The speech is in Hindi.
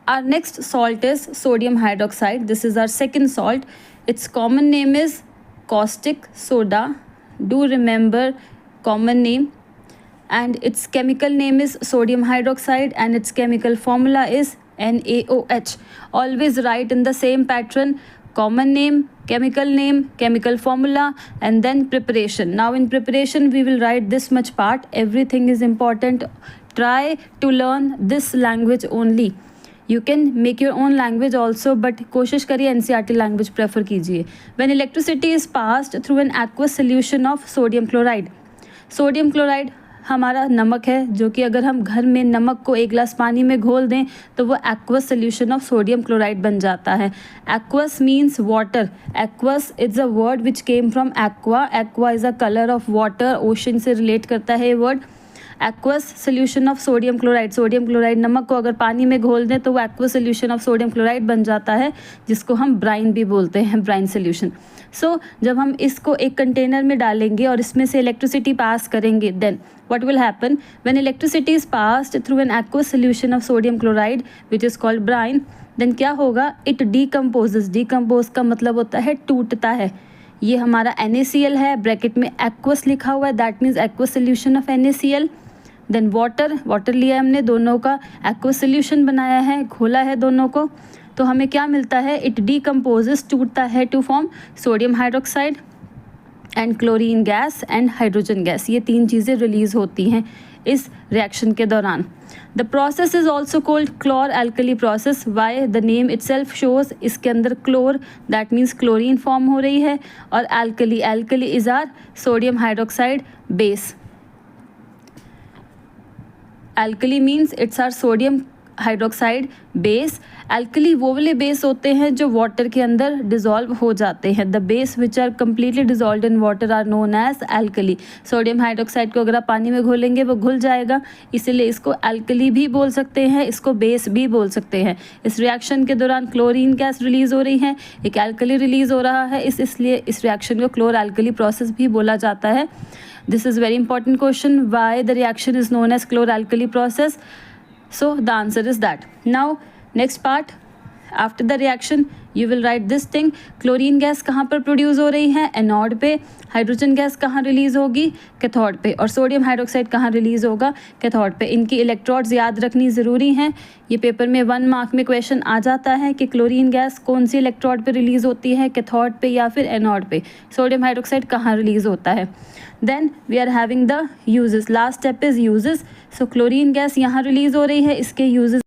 Our next salt is sodium hydroxide. This is our second salt. Its common name is caustic soda. Do remember common name. And its chemical name is sodium hydroxide, and its chemical formula is NaOH. Always write in the same pattern: common name, chemical formula, and then preparation. Now in preparation we will write this much part. Everything is important. Try to learn this language only. You can make your own language also, but कोशिश करिए NCERT language prefer कीजिए. When electricity is passed through an aqueous solution of sodium chloride. Sodium chloride हमारा नमक है, जो कि अगर हम घर में नमक को एक गिलास पानी में घोल दें तो वो aqueous solution of sodium chloride बन जाता है. Aqueous means water. Aqueous is a word which came from aqua. Aqua is a colour of water. Ocean से रिलेट करता है ये word. Aqueous solution of sodium chloride. Sodium chloride नमक को अगर पानी में घोल दें तो वो aqueous solution of sodium chloride बन जाता है, जिसको हम ब्राइन भी बोलते हैं, ब्राइन सोल्यूशन. सो जब हम इसको एक कंटेनर में डालेंगे और इसमें से इलेक्ट्रिसिटी पास करेंगे, then what will happen when electricity is passed through an aqueous solution of sodium chloride which is called brine, then क्या होगा? It decomposes. decompose का मतलब होता है टूटता है. ये हमारा NaCl है, ब्रैकेट में aqueous लिखा हुआ है, that means aqueous solution of NaCl. Then water लिया है हमने, दोनों का aqueous solution बनाया है, घोला है दोनों को, तो हमें क्या मिलता है? इट decomposes, टूटता है, to form sodium hydroxide and chlorine gas and hydrogen gas. ये तीन चीज़ें रिलीज़ होती हैं इस रिएक्शन के दौरान. The process is also called chlor alkali process. Why? The name itself shows. इसके अंदर chlor, that means chlorine form हो रही है, और alkali is our sodium hydroxide base. Alkali means it's our sodium hydroxide base. Alkali वो वाले बेस होते हैं जो वाटर के अंदर डिज़ोल्व हो जाते हैं. The base which are completely dissolve in water are known as alkali. Sodium hydroxide को अगर आप पानी में घोलेंगे वो घुल जाएगा, इसीलिए इसको एल्कली भी बोल सकते हैं, इसको बेस भी बोल सकते हैं. इस रिएक्शन के दौरान क्लोरीन गैस रिलीज़ हो रही है, एक एल्कली रिलीज़ हो रहा है, इसलिए इस रिएक्शन को क्लोर एल्कली प्रोसेस भी बोला जाता है. This is very important question. Why the reaction is known as chlor alkali process? So the answer is that. Now next part, after the reaction you will write this thing. Chlorine gas कहाँ पर प्रोड्यूस हो रही है? एनोड पे. हाइड्रोजन गैस कहाँ रिलीज़ होगी? कैथोड पे. और सोडियम हाइड्रोक्साइड कहाँ रिलीज़ होगा? कैथोड पे. इनकी इलेक्ट्रोड्स याद रखनी ज़रूरी हैं. ये पेपर में 1 मार्क में क्वेश्चन आ जाता है कि क्लोरीन गैस कौन सी इलेक्ट्रोड पे रिलीज़ होती है, कैथोड पे या फिर एनोड पे. सोडियम हाइड्रोक्साइड कहाँ रिलीज़ होता है. Then we are having the uses. Last step is uses. So chlorine gas यहाँ रिलीज़ हो रही है, इसके यूजेस